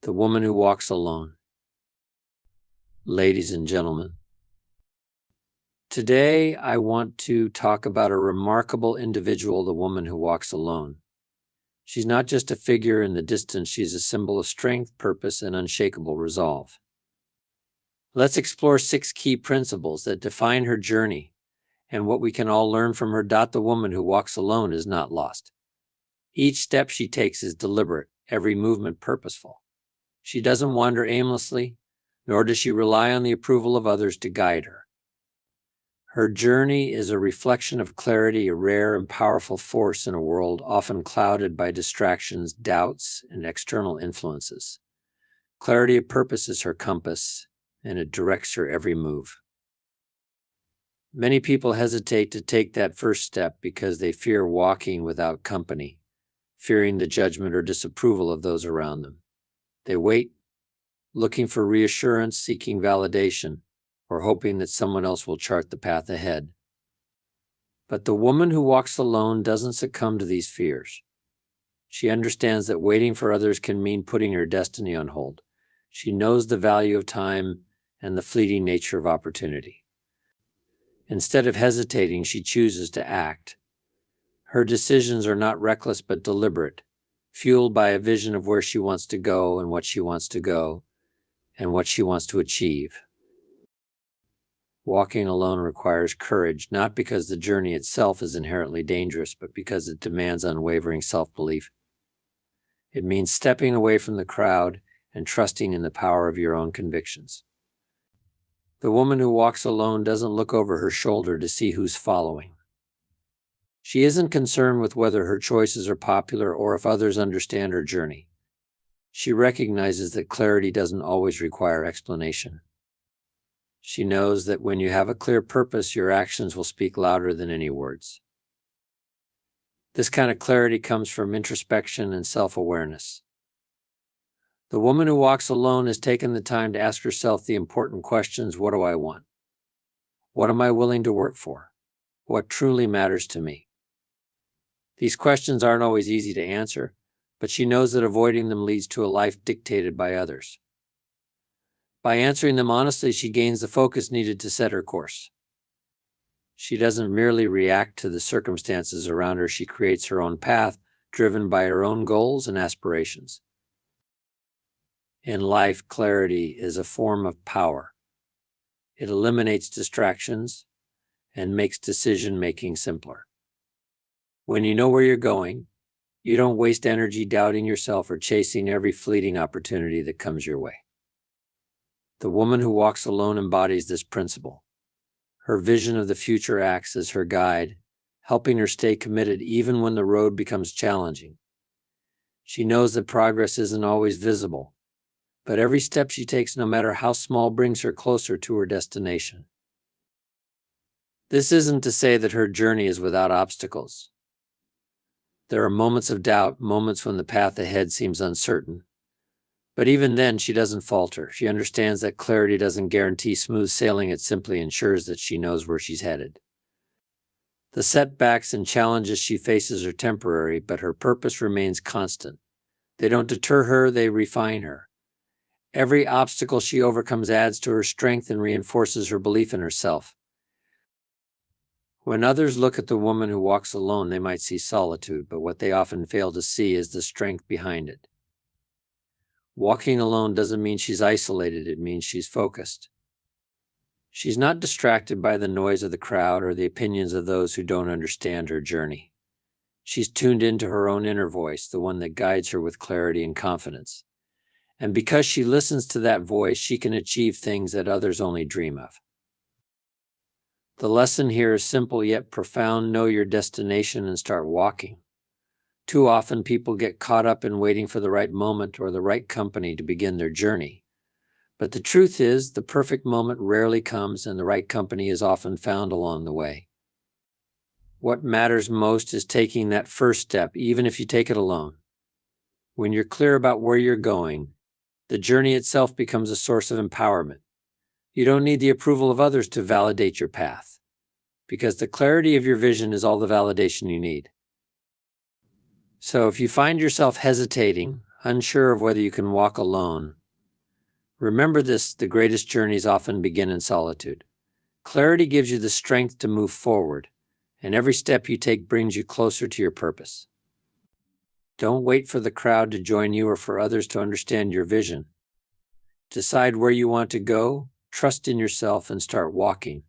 The woman who walks alone. Ladies and gentlemen, today I want to talk about a remarkable individual, the woman who walks alone. She's not just a figure in the distance, she's a symbol of strength, purpose, and unshakable resolve. Let's explore 6 key principles that define her journey and what we can all learn from her. The woman who walks alone is not lost. Each step she takes is deliberate, every movement purposeful. She doesn't wander aimlessly, nor does she rely on the approval of others to guide her. Her journey is a reflection of clarity, a rare and powerful force in a world often clouded by distractions, doubts, and external influences. Clarity of purpose is her compass, and it directs her every move. Many people hesitate to take that first step because they fear walking without company, fearing the judgment or disapproval of those around them. They wait, looking for reassurance, seeking validation, or hoping that someone else will chart the path ahead. But the woman who walks alone doesn't succumb to these fears. She understands that waiting for others can mean putting her destiny on hold. She knows the value of time and the fleeting nature of opportunity. Instead of hesitating, she chooses to act. Her decisions are not reckless but deliberate, fueled by a vision of where she wants to go and what she wants to go and what she wants to achieve. Walking alone requires courage, not because the journey itself is inherently dangerous, but because it demands unwavering self-belief. It means stepping away from the crowd and trusting in the power of your own convictions. The woman who walks alone doesn't look over her shoulder to see who's following. She isn't concerned with whether her choices are popular or if others understand her journey. She recognizes that clarity doesn't always require explanation. She knows that when you have a clear purpose, your actions will speak louder than any words. This kind of clarity comes from introspection and self-awareness. The woman who walks alone has taken the time to ask herself the important questions: what do I want? What am I willing to work for? What truly matters to me? These questions aren't always easy to answer, but she knows that avoiding them leads to a life dictated by others. By answering them honestly, she gains the focus needed to set her course. She doesn't merely react to the circumstances around her, she creates her own path, driven by her own goals and aspirations. In life, clarity is a form of power. It eliminates distractions and makes decision-making simpler. When you know where you're going, you don't waste energy doubting yourself or chasing every fleeting opportunity that comes your way. The woman who walks alone embodies this principle. Her vision of the future acts as her guide, helping her stay committed even when the road becomes challenging. She knows that progress isn't always visible, but every step she takes, no matter how small, brings her closer to her destination. This isn't to say that her journey is without obstacles. There are moments of doubt, moments when the path ahead seems uncertain. But even then, she doesn't falter. She understands that clarity doesn't guarantee smooth sailing, it simply ensures that she knows where she's headed. The setbacks and challenges she faces are temporary, but her purpose remains constant. They don't deter her, they refine her. Every obstacle she overcomes adds to her strength and reinforces her belief in herself. When others look at the woman who walks alone, they might see solitude, but what they often fail to see is the strength behind it. Walking alone doesn't mean she's isolated, it means she's focused. She's not distracted by the noise of the crowd or the opinions of those who don't understand her journey. She's tuned into her own inner voice, the one that guides her with clarity and confidence. And because she listens to that voice, she can achieve things that others only dream of. The lesson here is simple yet profound: know your destination and start walking. Too often people get caught up in waiting for the right moment or the right company to begin their journey. But the truth is, the perfect moment rarely comes, and the right company is often found along the way. What matters most is taking that first step, even if you take it alone. When you're clear about where you're going, the journey itself becomes a source of empowerment. You don't need the approval of others to validate your path, because the clarity of your vision is all the validation you need. So if you find yourself hesitating, unsure of whether you can walk alone. Remember this: the greatest journeys often begin in solitude. Clarity gives you the strength to move forward, and every step you take brings you closer to your purpose. Don't wait for the crowd to join you or for others to understand your vision. Decide where you want to go, trust in yourself, and start walking.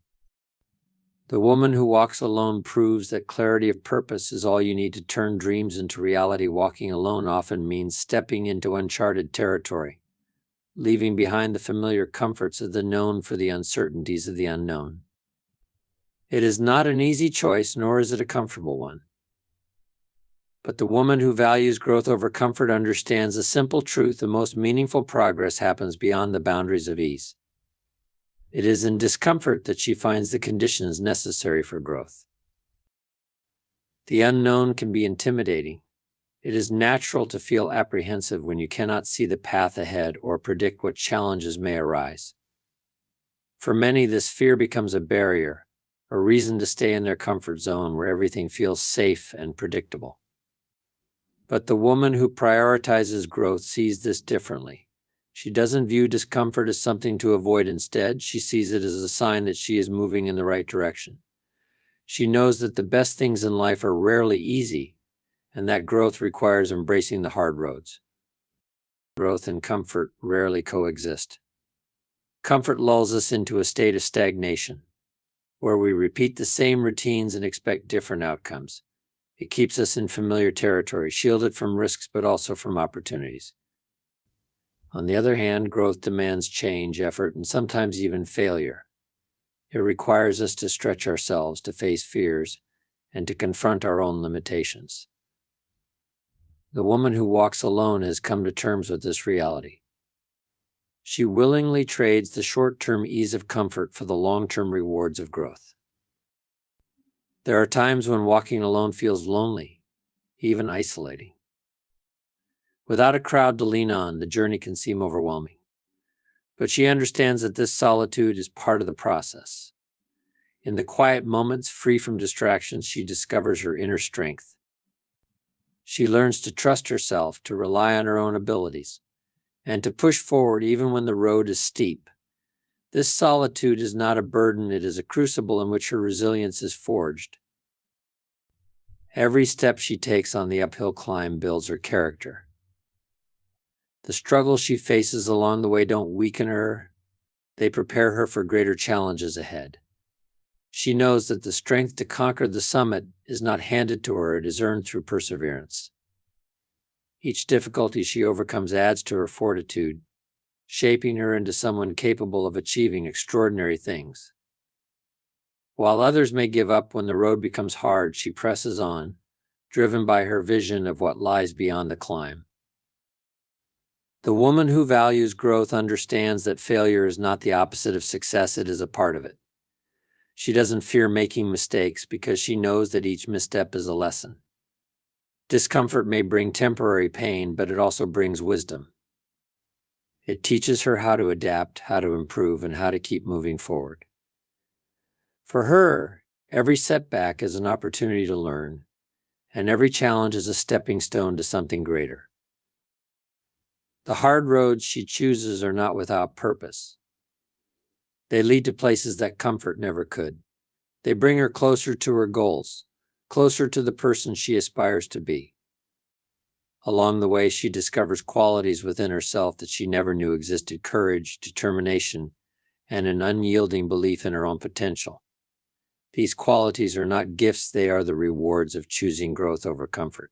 The woman who walks alone proves that clarity of purpose is all you need to turn dreams into reality. Walking alone often means stepping into uncharted territory, leaving behind the familiar comforts of the known for the uncertainties of the unknown. It is not an easy choice, nor is it a comfortable one. But the woman who values growth over comfort understands the simple truth: the most meaningful progress happens beyond the boundaries of ease. It is in discomfort that she finds the conditions necessary for growth. The unknown can be intimidating. It is natural to feel apprehensive when you cannot see the path ahead or predict what challenges may arise. For many, this fear becomes a barrier, a reason to stay in their comfort zone where everything feels safe and predictable. But the woman who prioritizes growth sees this differently. She doesn't view discomfort as something to avoid. Instead, she sees it as a sign that she is moving in the right direction. She knows that the best things in life are rarely easy, and that growth requires embracing the hard roads. Growth and comfort rarely coexist. Comfort lulls us into a state of stagnation, where we repeat the same routines and expect different outcomes. It keeps us in familiar territory, shielded from risks but also from opportunities. On the other hand, growth demands change, effort, and sometimes even failure. It requires us to stretch ourselves, to face fears, and to confront our own limitations. The woman who walks alone has come to terms with this reality. She willingly trades the short-term ease of comfort for the long-term rewards of growth. There are times when walking alone feels lonely, even isolating. Without a crowd to lean on, the journey can seem overwhelming. But she understands that this solitude is part of the process. In the quiet moments, free from distractions, she discovers her inner strength. She learns to trust herself, to rely on her own abilities, and to push forward even when the road is steep. This solitude is not a burden, it is a crucible in which her resilience is forged. Every step she takes on the uphill climb builds her character. The struggles she faces along the way don't weaken her, they prepare her for greater challenges ahead. She knows that the strength to conquer the summit is not handed to her, it is earned through perseverance. Each difficulty she overcomes adds to her fortitude, shaping her into someone capable of achieving extraordinary things. While others may give up when the road becomes hard, she presses on, driven by her vision of what lies beyond the climb. The woman who values growth understands that failure is not the opposite of success, it is a part of it. She doesn't fear making mistakes because she knows that each misstep is a lesson. Discomfort may bring temporary pain, but it also brings wisdom. It teaches her how to adapt, how to improve, and how to keep moving forward. For her, every setback is an opportunity to learn, and every challenge is a stepping stone to something greater. The hard roads she chooses are not without purpose. They lead to places that comfort never could. They bring her closer to her goals, closer to the person she aspires to be. Along the way, she discovers qualities within herself that she never knew existed: courage, determination, and an unyielding belief in her own potential. These qualities are not gifts, they are the rewards of choosing growth over comfort.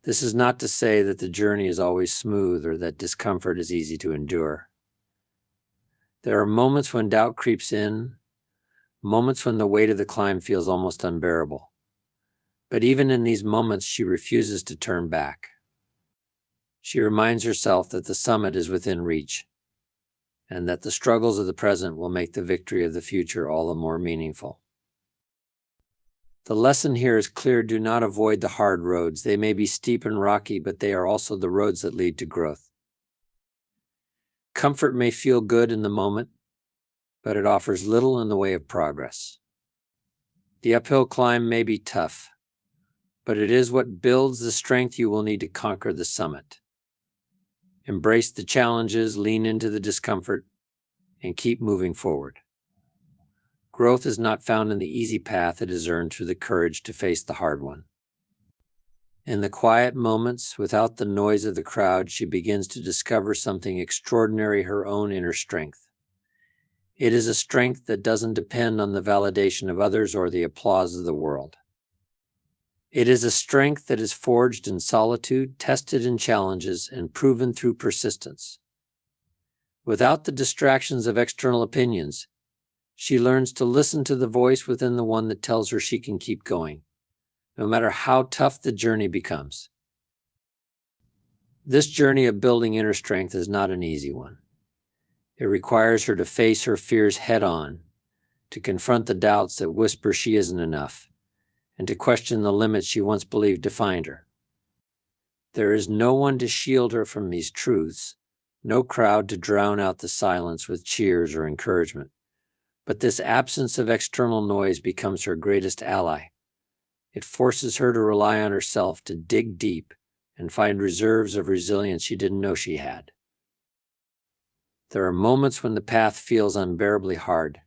This is not to say that the journey is always smooth or that discomfort is easy to endure. There are moments when doubt creeps in, moments when the weight of the climb feels almost unbearable. But even in these moments, she refuses to turn back. She reminds herself that the summit is within reach, and that the struggles of the present will make the victory of the future all the more meaningful. The lesson here is clear: do not avoid the hard roads. They may be steep and rocky, but they are also the roads that lead to growth. Comfort may feel good in the moment, but it offers little in the way of progress. The uphill climb may be tough, but it is what builds the strength you will need to conquer the summit. Embrace the challenges, lean into the discomfort, and keep moving forward. Growth is not found in the easy path, it is earned through the courage to face the hard one. In the quiet moments, without the noise of the crowd, she begins to discover something extraordinary, her own inner strength. It is a strength that doesn't depend on the validation of others or the applause of the world. It is a strength that is forged in solitude, tested in challenges, and proven through persistence. Without the distractions of external opinions, she learns to listen to the voice within the one that tells her she can keep going, no matter how tough the journey becomes. This journey of building inner strength is not an easy one. It requires her to face her fears head-on, to confront the doubts that whisper she isn't enough, and to question the limits she once believed defined her. There is no one to shield her from these truths, no crowd to drown out the silence with cheers or encouragement. But this absence of external noise becomes her greatest ally. It forces her to rely on herself, to dig deep, and find reserves of resilience she didn't know she had. There are moments when the path feels unbearably hard.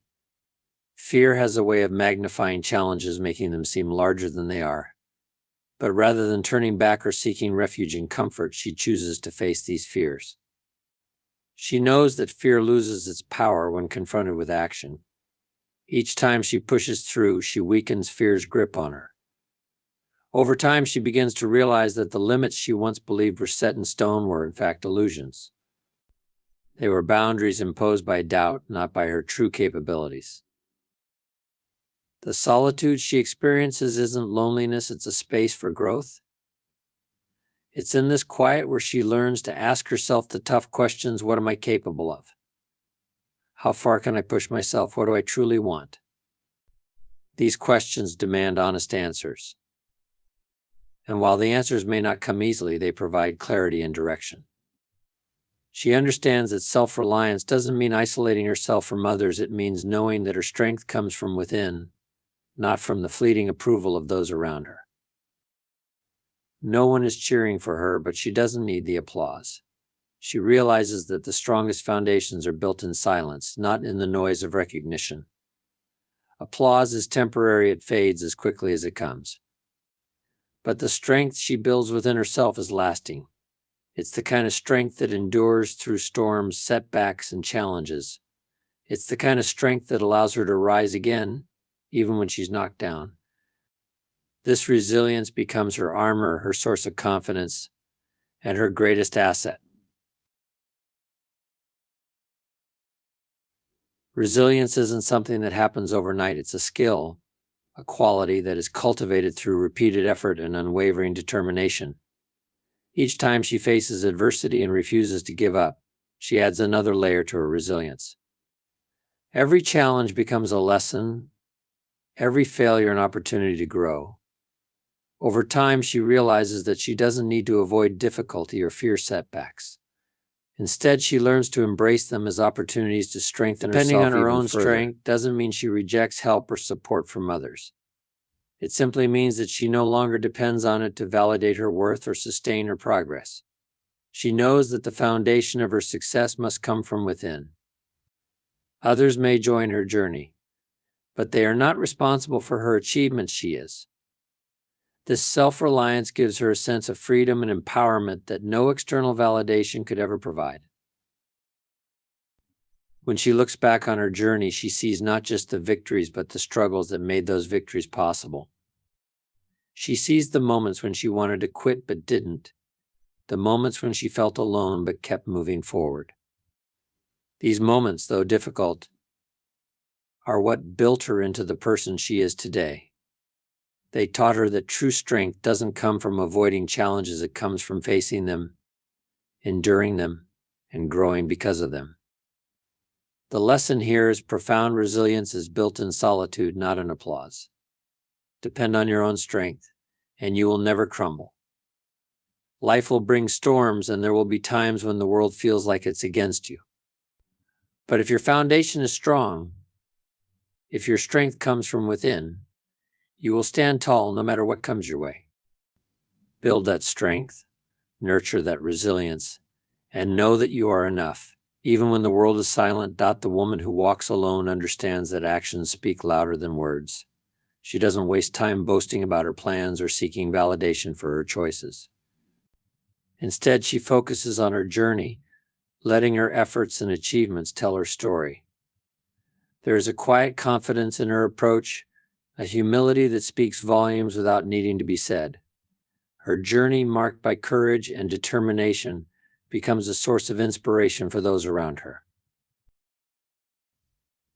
Fear has a way of magnifying challenges, making them seem larger than they are. But rather than turning back or seeking refuge in comfort, she chooses to face these fears. She knows that fear loses its power when confronted with action. Each time she pushes through, she weakens fear's grip on her. Over time, she begins to realize that the limits she once believed were set in stone were in fact illusions. They were boundaries imposed by doubt, not by her true capabilities. The solitude she experiences isn't loneliness, it's a space for growth. It's in this quiet where she learns to ask herself the tough questions: what am I capable of? How far can I push myself? What do I truly want? These questions demand honest answers. And while the answers may not come easily, they provide clarity and direction. She understands that self-reliance doesn't mean isolating herself from others. It means knowing that her strength comes from within, not from the fleeting approval of those around her. No one is cheering for her, but she doesn't need the applause. She realizes that the strongest foundations are built in silence, not in the noise of recognition. Applause is temporary, it fades as quickly as it comes. But the strength she builds within herself is lasting. It's the kind of strength that endures through storms, setbacks, and challenges. It's the kind of strength that allows her to rise again, even when she's knocked down. This resilience becomes her armor, her source of confidence, and her greatest asset. Resilience isn't something that happens overnight. It's a skill, a quality that is cultivated through repeated effort and unwavering determination. Each time she faces adversity and refuses to give up, she adds another layer to her resilience. Every challenge becomes a lesson, every failure an opportunity to grow. Over time, she realizes that she doesn't need to avoid difficulty or fear setbacks. Instead, she learns to embrace them as opportunities to strengthen herself even further. Depending on her own strength doesn't mean she rejects help or support from others. It simply means that she no longer depends on it to validate her worth or sustain her progress. She knows that the foundation of her success must come from within. Others may join her journey, but they are not responsible for her achievements. She is. This self-reliance gives her a sense of freedom and empowerment that no external validation could ever provide. When she looks back on her journey, she sees not just the victories, but the struggles that made those victories possible. She sees the moments when she wanted to quit but didn't, the moments when she felt alone but kept moving forward. These moments, though difficult, are what built her into the person she is today. They taught her that true strength doesn't come from avoiding challenges, it comes from facing them, enduring them, and growing because of them. The lesson here is profound resilience is built in solitude, not in applause. Depend on your own strength, and you will never crumble. Life will bring storms, and there will be times when the world feels like it's against you. But if your foundation is strong, if your strength comes from within, you will stand tall no matter what comes your way. Build that strength, nurture that resilience, and know that you are enough. Even when the world is silent, the woman who walks alone understands that actions speak louder than words. She doesn't waste time boasting about her plans or seeking validation for her choices. Instead, she focuses on her journey, letting her efforts and achievements tell her story. There is a quiet confidence in her approach, a humility that speaks volumes without needing to be said. Her journey, marked by courage and determination, becomes a source of inspiration for those around her.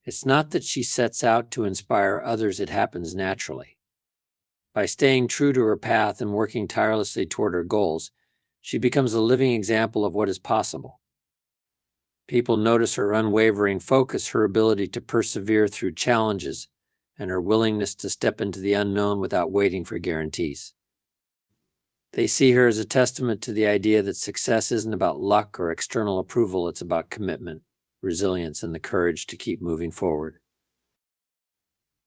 It's not that she sets out to inspire others, it happens naturally. By staying true to her path and working tirelessly toward her goals, she becomes a living example of what is possible. People notice her unwavering focus, her ability to persevere through challenges, and her willingness to step into the unknown without waiting for guarantees. They see her as a testament to the idea that success isn't about luck or external approval, it's about commitment, resilience, and the courage to keep moving forward.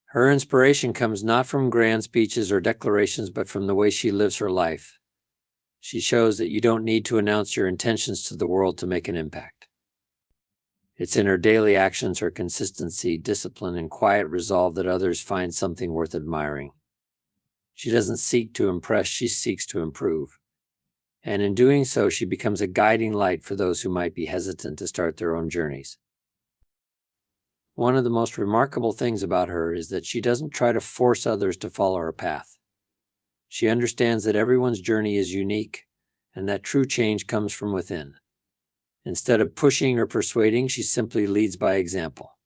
Her inspiration comes not from grand speeches or declarations, but from the way she lives her life. She shows that you don't need to announce your intentions to the world to make an impact. It's in her daily actions, her consistency, discipline, and quiet resolve that others find something worth admiring. She doesn't seek to impress, she seeks to improve. And in doing so, she becomes a guiding light for those who might be hesitant to start their own journeys. One of the most remarkable things about her is that she doesn't try to force others to follow her path. She understands that everyone's journey is unique and that true change comes from within. Instead of pushing or persuading, she simply leads by example.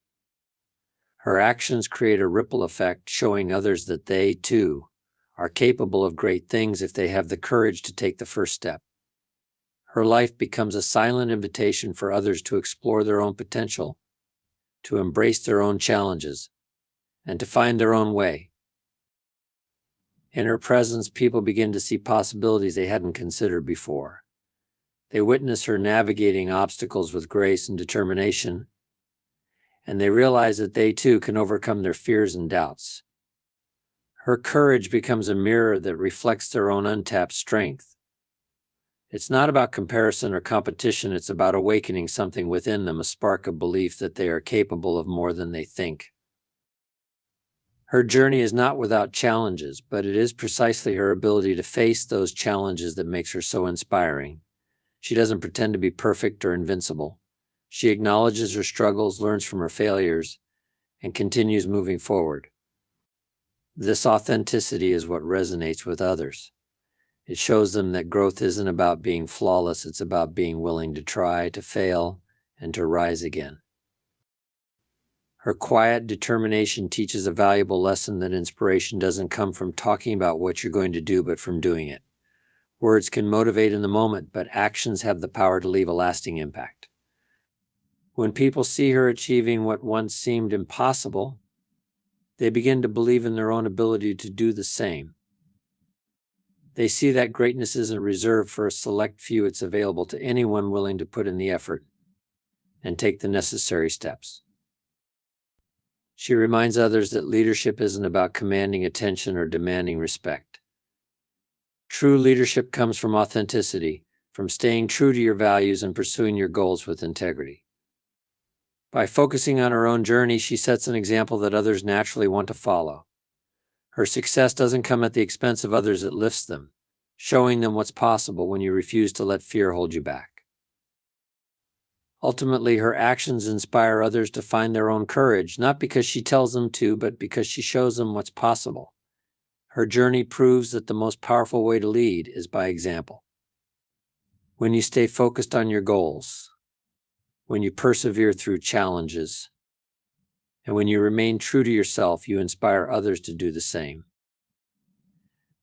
Her actions create a ripple effect, showing others that they, too, are capable of great things if they have the courage to take the first step. Her life becomes a silent invitation for others to explore their own potential, to embrace their own challenges, and to find their own way. In her presence, people begin to see possibilities they hadn't considered before. They witness her navigating obstacles with grace and determination, and they realize that they too can overcome their fears and doubts. Her courage becomes a mirror that reflects their own untapped strength. It's not about comparison or competition, it's about awakening something within them, a spark of belief that they are capable of more than they think. Her journey is not without challenges, but it is precisely her ability to face those challenges that makes her so inspiring. She doesn't pretend to be perfect or invincible. She acknowledges her struggles, learns from her failures, and continues moving forward. This authenticity is what resonates with others. It shows them that growth isn't about being flawless, it's about being willing to try, to fail, and to rise again. Her quiet determination teaches a valuable lesson that inspiration doesn't come from talking about what you're going to do, but from doing it. Words can motivate in the moment, but actions have the power to leave a lasting impact. When people see her achieving what once seemed impossible, they begin to believe in their own ability to do the same. They see that greatness isn't reserved for a select few, it's available to anyone willing to put in the effort and take the necessary steps. She reminds others that leadership isn't about commanding attention or demanding respect. True leadership comes from authenticity, from staying true to your values and pursuing your goals with integrity. By focusing on her own journey, she sets an example that others naturally want to follow. Her success doesn't come at the expense of others, it lifts them, showing them what's possible when you refuse to let fear hold you back. Ultimately, her actions inspire others to find their own courage, not because she tells them to, but because she shows them what's possible. Her journey proves that the most powerful way to lead is by example. When you stay focused on your goals, when you persevere through challenges, and when you remain true to yourself, you inspire others to do the same.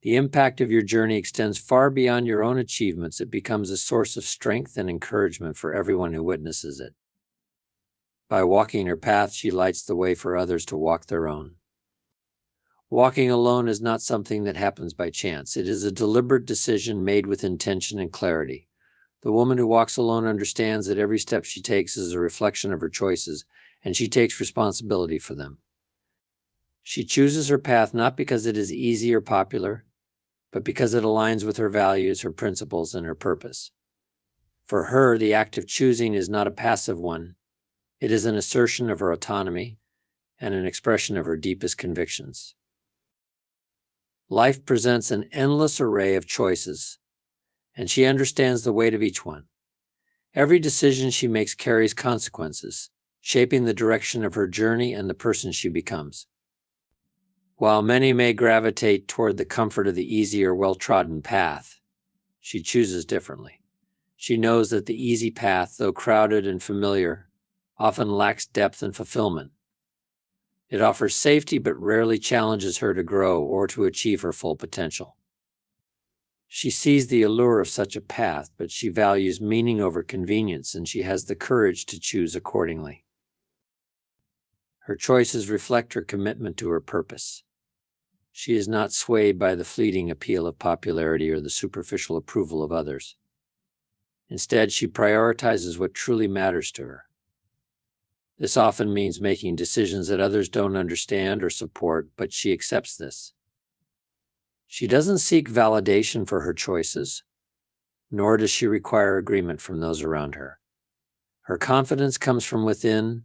The impact of your journey extends far beyond your own achievements. It becomes a source of strength and encouragement for everyone who witnesses it. By walking her path, she lights the way for others to walk their own. Walking alone is not something that happens by chance. It is a deliberate decision made with intention and clarity. The woman who walks alone understands that every step she takes is a reflection of her choices, and she takes responsibility for them. She chooses her path not because it is easy or popular, but because it aligns with her values, her principles, and her purpose. For her, the act of choosing is not a passive one. It is an assertion of her autonomy and an expression of her deepest convictions. Life presents an endless array of choices, and she understands the weight of each one. Every decision she makes carries consequences, shaping the direction of her journey and the person she becomes. While many may gravitate toward the comfort of the easy or well-trodden path, she chooses differently. She knows that the easy path, though crowded and familiar, often lacks depth and fulfillment. It offers safety but rarely challenges her to grow or to achieve her full potential. She sees the allure of such a path, but she values meaning over convenience, and she has the courage to choose accordingly. Her choices reflect her commitment to her purpose. She is not swayed by the fleeting appeal of popularity or the superficial approval of others. Instead, she prioritizes what truly matters to her. This often means making decisions that others don't understand or support, but she accepts this. She doesn't seek validation for her choices, nor does she require agreement from those around her. Her confidence comes from within,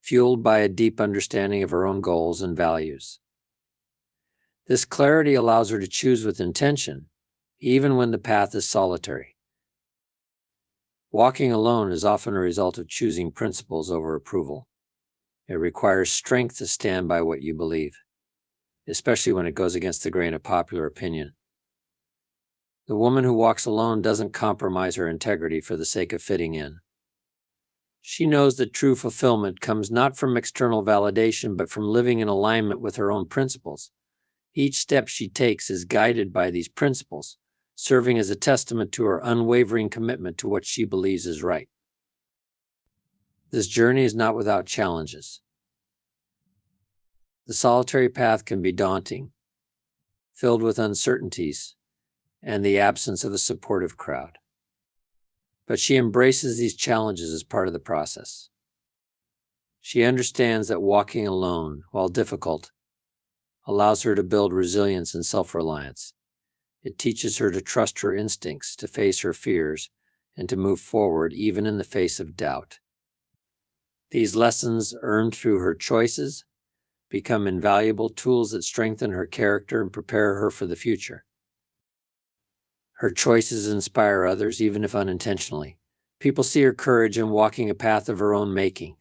fueled by a deep understanding of her own goals and values. This clarity allows her to choose with intention, even when the path is solitary. Walking alone is often a result of choosing principles over approval. It requires strength to stand by what you believe, especially when it goes against the grain of popular opinion. The woman who walks alone doesn't compromise her integrity for the sake of fitting in. She knows that true fulfillment comes not from external validation, but from living in alignment with her own principles. Each step she takes is guided by these principles, serving as a testament to her unwavering commitment to what she believes is right. This journey is not without challenges. The solitary path can be daunting, filled with uncertainties and the absence of a supportive crowd. But she embraces these challenges as part of the process. She understands that walking alone, while difficult, allows her to build resilience and self-reliance. It teaches her to trust her instincts, to face her fears, and to move forward even in the face of doubt. These lessons, earned through her choices, become invaluable tools that strengthen her character and prepare her for the future. Her choices inspire others, even if unintentionally. People see her courage in walking a path of her own making,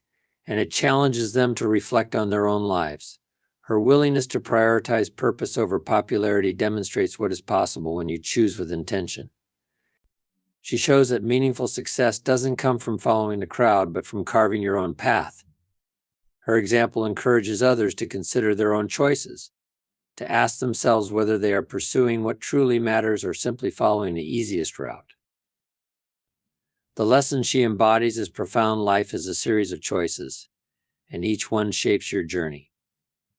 and it challenges them to reflect on their own lives. Her willingness to prioritize purpose over popularity demonstrates what is possible when you choose with intention. She shows that meaningful success doesn't come from following the crowd, but from carving your own path. Her example encourages others to consider their own choices, to ask themselves whether they are pursuing what truly matters or simply following the easiest route. The lesson she embodies is profound: life is a series of choices, and each one shapes your journey.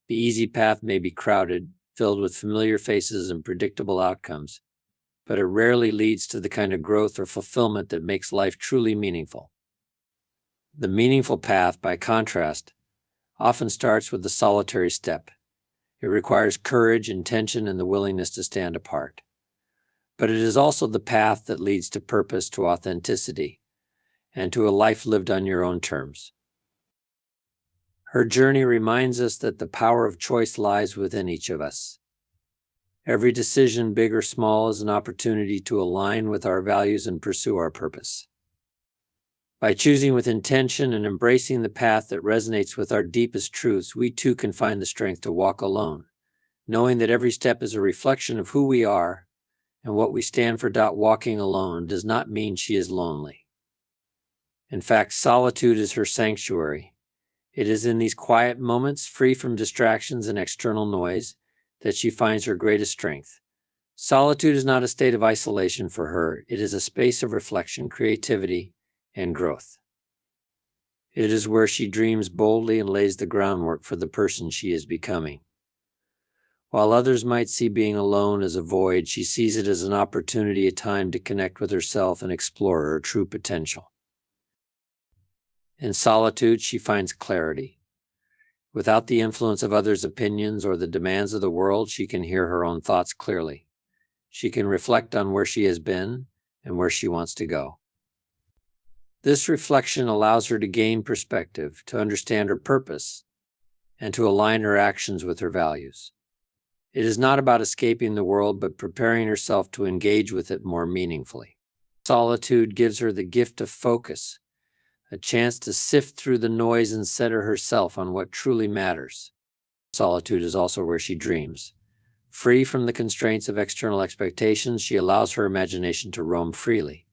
The easy path may be crowded, filled with familiar faces and predictable outcomes, but it rarely leads to the kind of growth or fulfillment that makes life truly meaningful. The meaningful path, by contrast, often starts with the solitary step. It requires courage, intention, and the willingness to stand apart. But it is also the path that leads to purpose, to authenticity, and to a life lived on your own terms. Her journey reminds us that the power of choice lies within each of us. Every decision, big or small, is an opportunity to align with our values and pursue our purpose. By choosing with intention and embracing the path that resonates with our deepest truths, we too can find the strength to walk alone, knowing that every step is a reflection of who we are and what we stand for. Walking alone does not mean she is lonely. In fact, solitude is her sanctuary. It is in these quiet moments, free from distractions and external noise, that she finds her greatest strength. Solitude is not a state of isolation for her. It is a space of reflection, creativity, and growth. It is where she dreams boldly and lays the groundwork for the person she is becoming. While others might see being alone as a void, she sees it as an opportunity, a time to connect with herself and explore her true potential. In solitude, she finds clarity. Without the influence of others' opinions or the demands of the world, she can hear her own thoughts clearly. She can reflect on where she has been and where she wants to go. This reflection allows her to gain perspective, to understand her purpose, and to align her actions with her values. It is not about escaping the world, but preparing herself to engage with it more meaningfully. Solitude gives her the gift of focus, a chance to sift through the noise and center herself on what truly matters. Solitude is also where she dreams. Free from the constraints of external expectations, she allows her imagination to roam freely.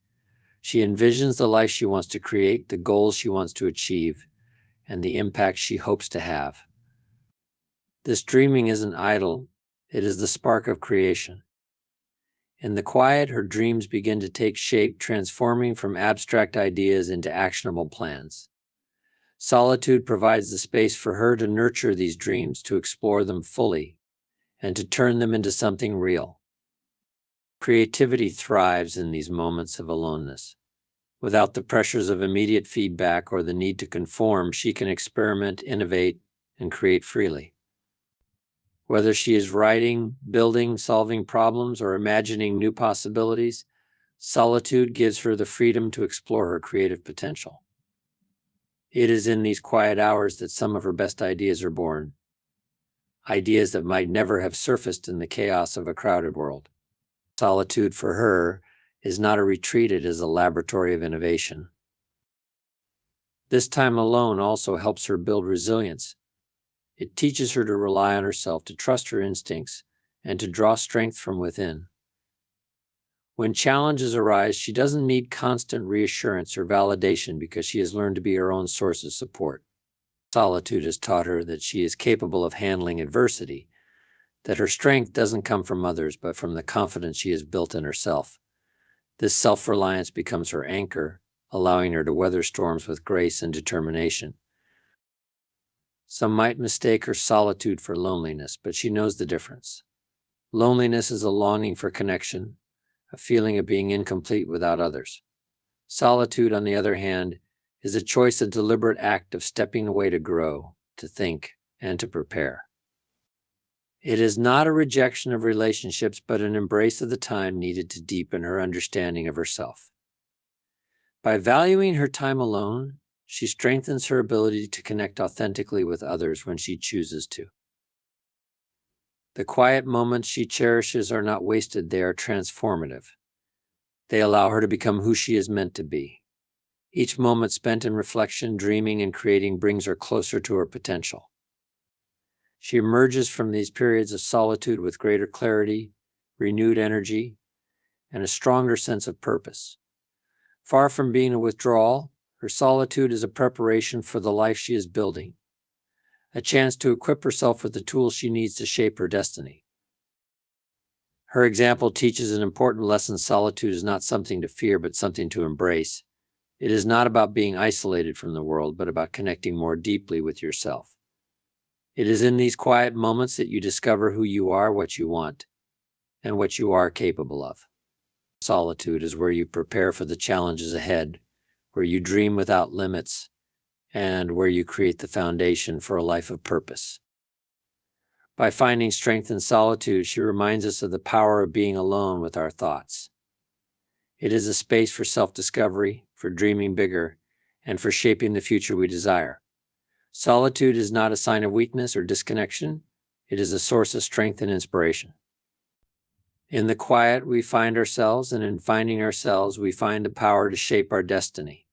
She envisions the life she wants to create, the goals she wants to achieve, and the impact she hopes to have. This dreaming isn't idle, it is the spark of creation. In the quiet, her dreams begin to take shape, transforming from abstract ideas into actionable plans. Solitude provides the space for her to nurture these dreams, to explore them fully, and to turn them into something real. Creativity thrives in these moments of aloneness. Without the pressures of immediate feedback or the need to conform, she can experiment, innovate, and create freely. Whether she is writing, building, solving problems, or imagining new possibilities, solitude gives her the freedom to explore her creative potential. It is in these quiet hours that some of her best ideas are born, ideas that might never have surfaced in the chaos of a crowded world. Solitude for her is not a retreat, it is a laboratory of innovation. This time alone also helps her build resilience. It teaches her to rely on herself, to trust her instincts, and to draw strength from within. When challenges arise, she doesn't need constant reassurance or validation because she has learned to be her own source of support. Solitude has taught her that she is capable of handling adversity, that her strength doesn't come from others, but from the confidence she has built in herself. This self-reliance becomes her anchor, allowing her to weather storms with grace and determination. Some might mistake her solitude for loneliness, but she knows the difference. Loneliness is a longing for connection, a feeling of being incomplete without others. Solitude, on the other hand, is a choice, a deliberate act of stepping away to grow, to think, and to prepare. It is not a rejection of relationships, but an embrace of the time needed to deepen her understanding of herself. By valuing her time alone, she strengthens her ability to connect authentically with others when she chooses to. The quiet moments she cherishes are not wasted, they are transformative. They allow her to become who she is meant to be. Each moment spent in reflection, dreaming, and creating brings her closer to her potential. She emerges from these periods of solitude with greater clarity, renewed energy, and a stronger sense of purpose. Far from being a withdrawal, her solitude is a preparation for the life she is building, a chance to equip herself with the tools she needs to shape her destiny. Her example teaches an important lesson: solitude is not something to fear, but something to embrace. It is not about being isolated from the world, but about connecting more deeply with yourself. It is in these quiet moments that you discover who you are, what you want, and what you are capable of. Solitude is where you prepare for the challenges ahead, where you dream without limits, and where you create the foundation for a life of purpose. By finding strength in solitude, she reminds us of the power of being alone with our thoughts. It is a space for self-discovery, for dreaming bigger, and for shaping the future we desire. Solitude is not a sign of weakness or disconnection. It is a source of strength and inspiration. In the quiet, we find ourselves, and in finding ourselves, we find the power to shape our destiny.